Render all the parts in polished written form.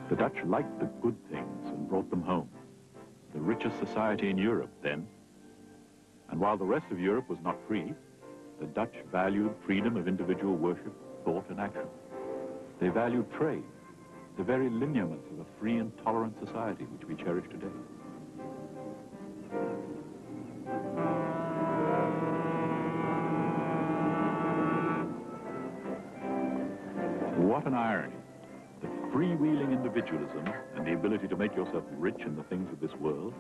The Dutch liked the good things and brought them home. The richest society in Europe then. And while the rest of Europe was not free, the Dutch valued freedom of individual worship, thought, and action. They valued trade, the very lineaments of a free and tolerant society which we cherish today. What an irony that freewheeling individualism and the ability to make yourself rich in the things of this world,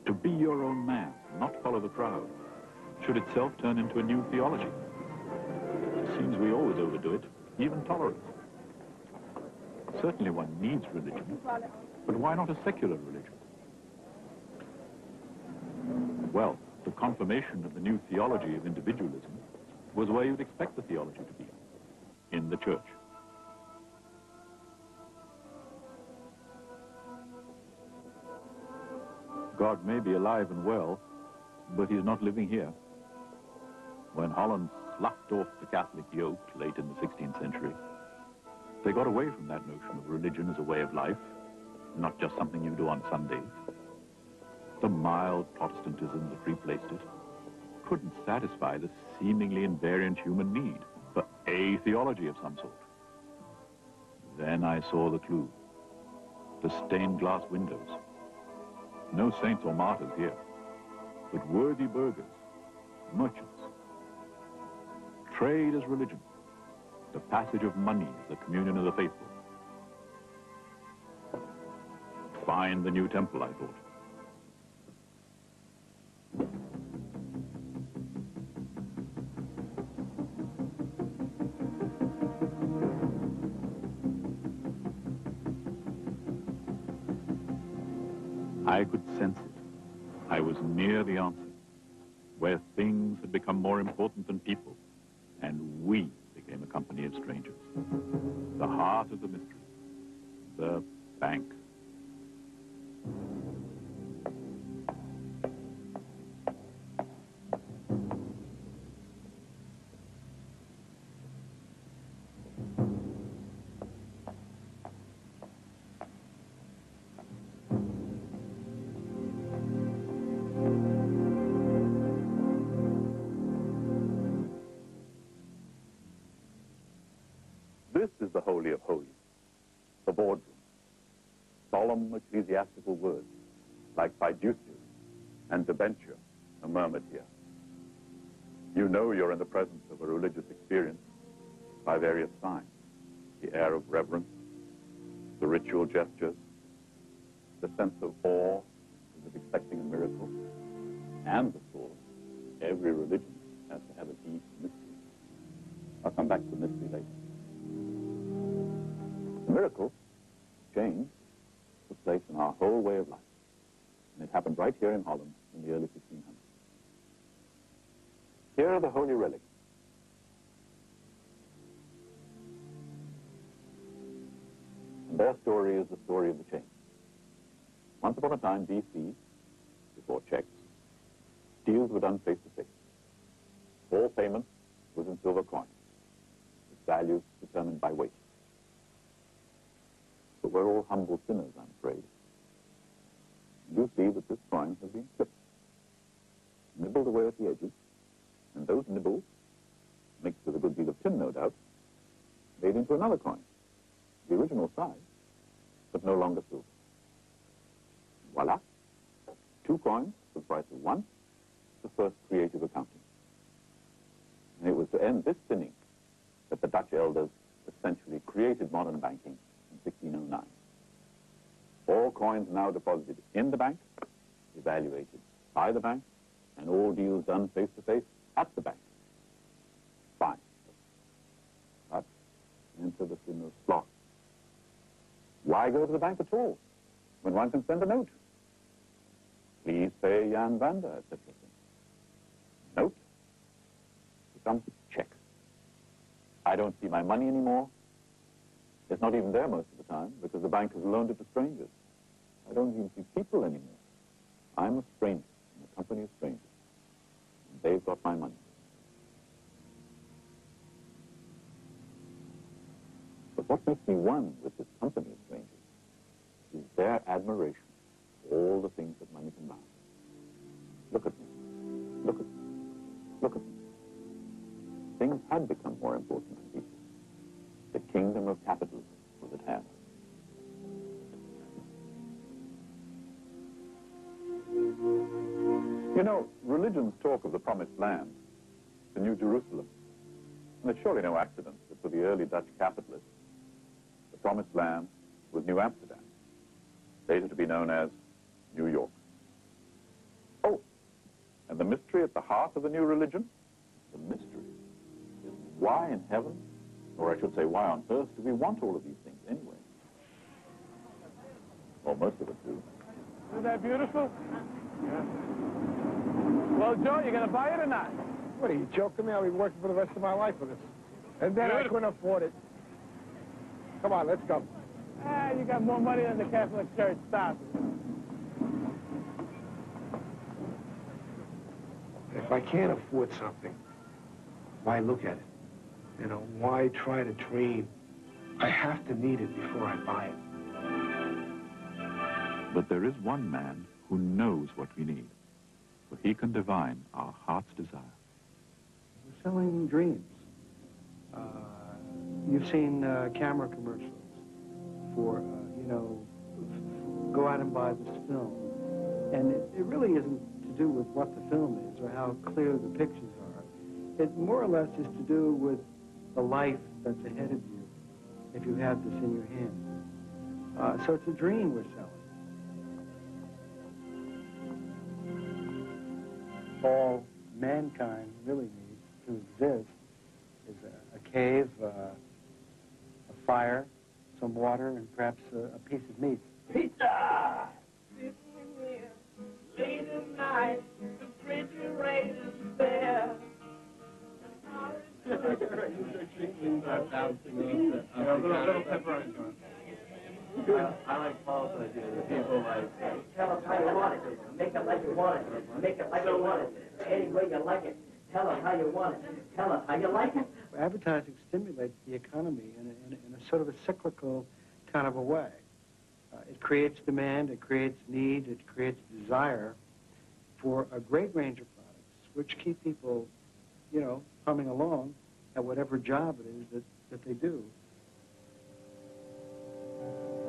to be your own man, not follow the crowd, should itself turn into a new theology. It seems we always overdo it, even tolerance. Certainly one needs religion, but why not a secular religion? Well, the confirmation of the new theology of individualism was where you'd expect the theology to be, in the church. God may be alive and well, but he's not living here. When Holland sloughed off the Catholic yoke late in the 16th century, they got away from that notion of religion as a way of life, not just something you do on Sundays. The mild Protestantism that replaced it couldn't satisfy the seemingly invariant human need for a theology of some sort. Then I saw the clue, the stained glass windows. No saints or martyrs here, but worthy burghers, merchants. Trade as religion, the passage of money as the communion of the faithful. Find the new temple, I thought. I could sense it. I was near the answer, where things had become more important than people, and we became a company of strangers. The heart of the mystery, the bank. This is the Holy of Holies, the boardroom. Solemn ecclesiastical words, like fiduciary and debenture, are murmured here. You know you're in the presence of a religious experience by various signs. The air of reverence, the ritual gestures, the sense of awe as of expecting a miracle, and of course, every religion has to have a deep mystery. I'll come back to the mystery later. The miracle, change, took place in our whole way of life. And it happened right here in Holland in the early 1500s. Here are the holy relics. And their story is the story of the change. Once upon a time, B.C., before checks, deals were done face to face. All payment was in silver coin, its value determined by weight. But we're all humble sinners, I'm afraid. You see that this coin has been clipped, nibbled away at the edges, and those nibbles, mixed with a good deal of tin, no doubt, made into another coin, the original size, but no longer silver. Voila! 2 coins for the price of 1, the first creative accounting. And it was to end this sinning that the Dutch elders essentially created modern banking in 1609. All coins now deposited in the bank, evaluated by the bank, and all deals done face-to-face at the bank. Fine. But enter the sin of sloth. Why go to the bank at all when one can send a note? Please pay Jan Vander, etc. Note becomes check. I don't see my money anymore. It's not even there most of the time because the bank has loaned it to strangers. I don't even see people anymore. I'm a stranger in a company of strangers. And they've got my money. But what makes me one with this company of strangers is their admiration for all the things that money can buy. Look at me. Look at me. Look at me. Things had become more important to people. The kingdom of capitalism was at hand. You know, religions talk of the promised land, the New Jerusalem. And it's surely no accident that for the early Dutch capitalists, the promised land was New Amsterdam, later to be known as New York. Oh, and the mystery at the heart of the new religion? The mystery is why in heaven, or I should say why on earth, do we want all of these things anyway? Well, most of us do. Isn't that beautiful? Yeah. Well, Joe, you gonna buy it or not? What, are you joking me? I'll be working for the rest of my life for this. And then I couldn't afford it. Come on, let's go. Ah, you got more money than the Catholic Church. Stop. If I can't afford something, why look at it? You know, why try to dream? I have to need it before I buy it. But there is one man who knows what we need, for he can divine our heart's desire. We're selling dreams. You've seen camera commercials for, you know, go out and buy this film. And it really isn't to do with what the film is or how clear the pictures are. It more or less is to do with the life that's ahead of you if you have this in your hand. So it's a dream we're selling. All mankind really needs to exist is a cave, a fire, some water, and perhaps a piece of meat. Pizza! Sitting here, late at night, the refrigerator's bare. A little pepperoni, John. I like Paul's idea that people like... Tell us how you want it. Make it like you want it. Make it like you want it. Any way you like it. Tell us how you want it. Tell us how you like it. Advertising stimulates the economy in a sort of a cyclical kind of a way. It creates demand, it creates need, it creates desire for a great range of products, which keep people, you know, humming along at whatever job it is that they do.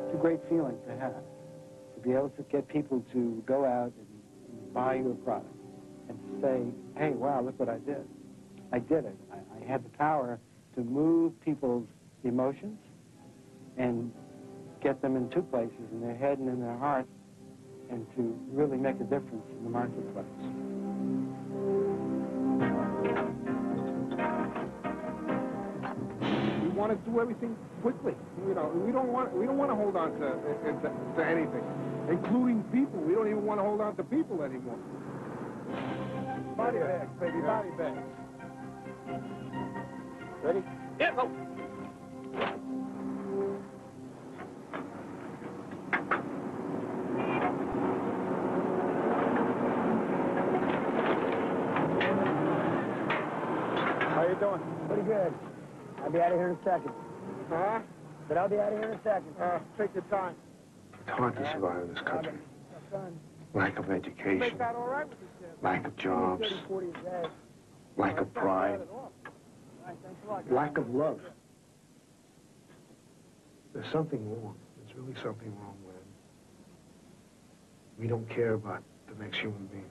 It's a great feeling to have, to be able to get people to go out and buy your product and to say, hey, wow, look what I did. I did it. I had the power to move people's emotions and get them in two places, in their head and in their heart, and to really make a difference in the marketplace. We want to do everything quickly. You know, we don't want to hold on to anything, including people. We don't even want to hold on to people anymore. Body bags, baby, body bags. Ready? Yeah, go. How you doing? Pretty good. I'll be out of here in a second. Huh? But I'll be out of here in a second. Take your time. It's hard to survive in this country. Son, Lack of education, Make that all right with you, lack of jobs, 30, 40 a day. lack of pride, All right, thanks a lot. lack of love. There's something wrong. There's really something wrong when we don't care about the next human being.